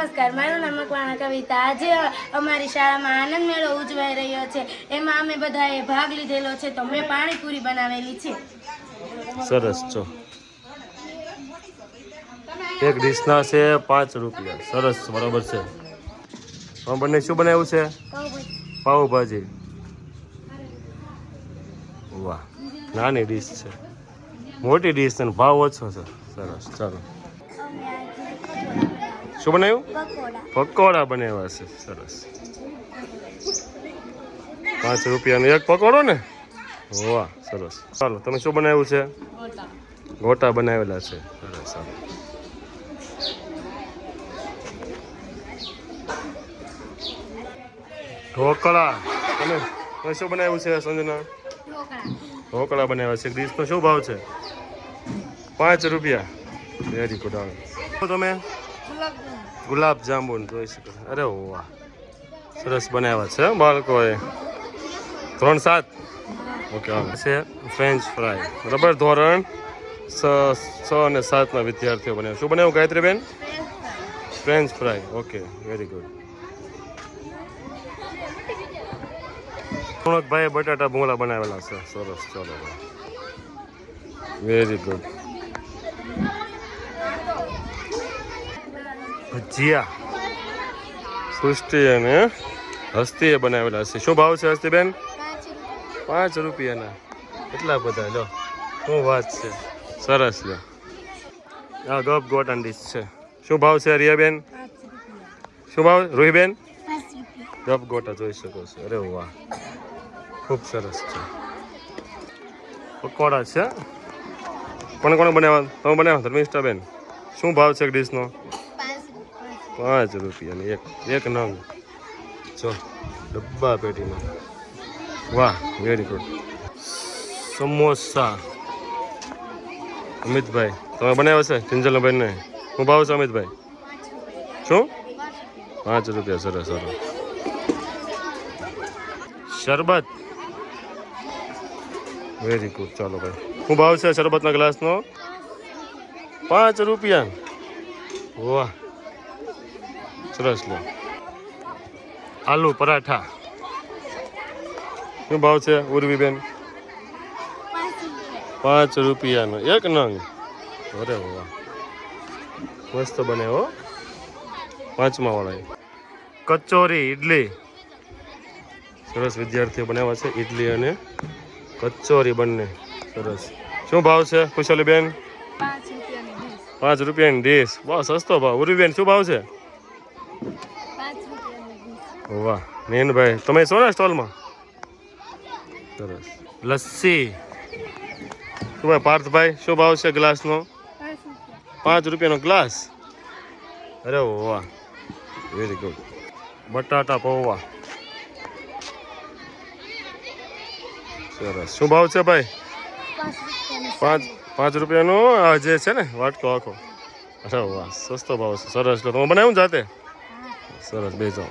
નમસ્કાર, મારું નામ મકવાણા કવિતા। આજે અમારી શાળામાં આનંદ મેળો ઉજવાઈ રહ્યો છે, એમાં અમે બધાએ ભાગ લીધેલો છે, તો મેં પાણીપુરી બનાવેલી છે। સરસ છો। એક ડીશના છે 5 રૂપિયા। સરસ, બરાબર છે। તમે બંને શું બનાવ્યું છે? પાવભાજી। વાહ, નાની ડીશ છે, મોટી ડીશ છે, ભાવ ઓછો છે। સરસ, ચાલો। શું બનાવ્યું? પકોડા બનાવ્યા છે। સરસ, 5 રૂપિયાનો એક પકોડો ને? વાહ, સરસ। ચાલો, તમે શું બનાવ્યું છે? ગોટા બનાવેલા છે। સરસ, ચાલો। ઢોકળા, તમે શું બનાવ્યું છે સંજના? ઢોકળા બનાવ્યા છે। ડીશનો શું ભાવ છે? 5 રૂપિયા। Very good. તમે ગુલાબ જાંબુ જોઈ શકો। અરે વાહ, સરસ બનાવ્યા છે બાળકોએ। 3-7 ઓકે છે। ફ્રેન્ચ ફ્રાય, બરાબર। ધોરણ 6 અને 7 ના વિદ્યાર્થીઓ બનાવ્યું। શું બનાવ્યું Gayatriben? French fry, okay, very good. ભાઈ બટાટા ભૂંગળા બનાવેલા છે। સરસ, ચાલો, વેરી ગુડ। ભજીયા સૃષ્ટિ અને હસ્તીએ બનાવેલા છે। શું ભાવ છે હસ્તીબેન? 5 રૂપિયાના। એટલા બધા, લો, શું વાત છે। સરસ, લો, આ ગપ ગોટાની ડીશ છે। શું ભાવ છે રિયાબેન? શું ભાવ રૂહીબેન? ગપ ગોટા જોઈ શકો છો। અરે વાહ, ખૂબ સરસ છે। પકોડા છે। કોને કોને બનાવ્યા? તમે બનાવ્યા ધર્મિષ્ઠાબેન? શું ભાવ છે ડીશનો? 5 રૂપિયાની એક નંગ જો ડબ્બા પેટીમાં। વાહ, વેરી ગુડ। સમોસા અમિતભાઈ તમે બનાવ્યા છે? કિંજલભાઈ ને શું ભાવ છે અમિતભાઈ? શું? 5 રૂપિયા। સરસ, સરસ। શરબત, વેરી ગુડ। ચાલો ભાઈ, શું ભાવ છે શરબતના ગ્લાસનો? 5 રૂપિયા। વાહ, સરસ, લો। આલુ પરાઠા, શું ભાવ છે ઉર્વીબેન? 5 રૂપિયાનો એક નંગ। અરે વાહ, મસ્ત બને હો, 5મા વાળા। કચોરી, ઇડલી, સરસ, વિદ્યાર્થીઓ બનાવ્યા છે ઇડલી અને કચોરી બંને। સરસ। શું ભાવ છે કુશલીબેન? 5 રૂપિયાની ડીશ। બહુ સસ્તો ભાવ। ઉર્વીબેન શું ભાવ છે? 5 રૂપિયાની ડીશ। વાહ, નેનભાઈ તમે છો ને સ્ટોલમાં? સરસ। લસ્સી, શું ભાઈ પાર્થભાઈ શું ભાવ છે ગ્લાસનો? 5 રૂપિયાનો ગ્લાસ। અરે વાહ, વેરી ગુડ। બટાટા પૌવા, સરસ। શું ભાવ છે ભાઈ? 5 રૂપિયાનો આ જે છે ને વાટકો આખો। અરે વાહ, સસ્તો ભાવ છે। સરસ, લો, તમે બનાવ્યું જાતે? સરસ, બેસો।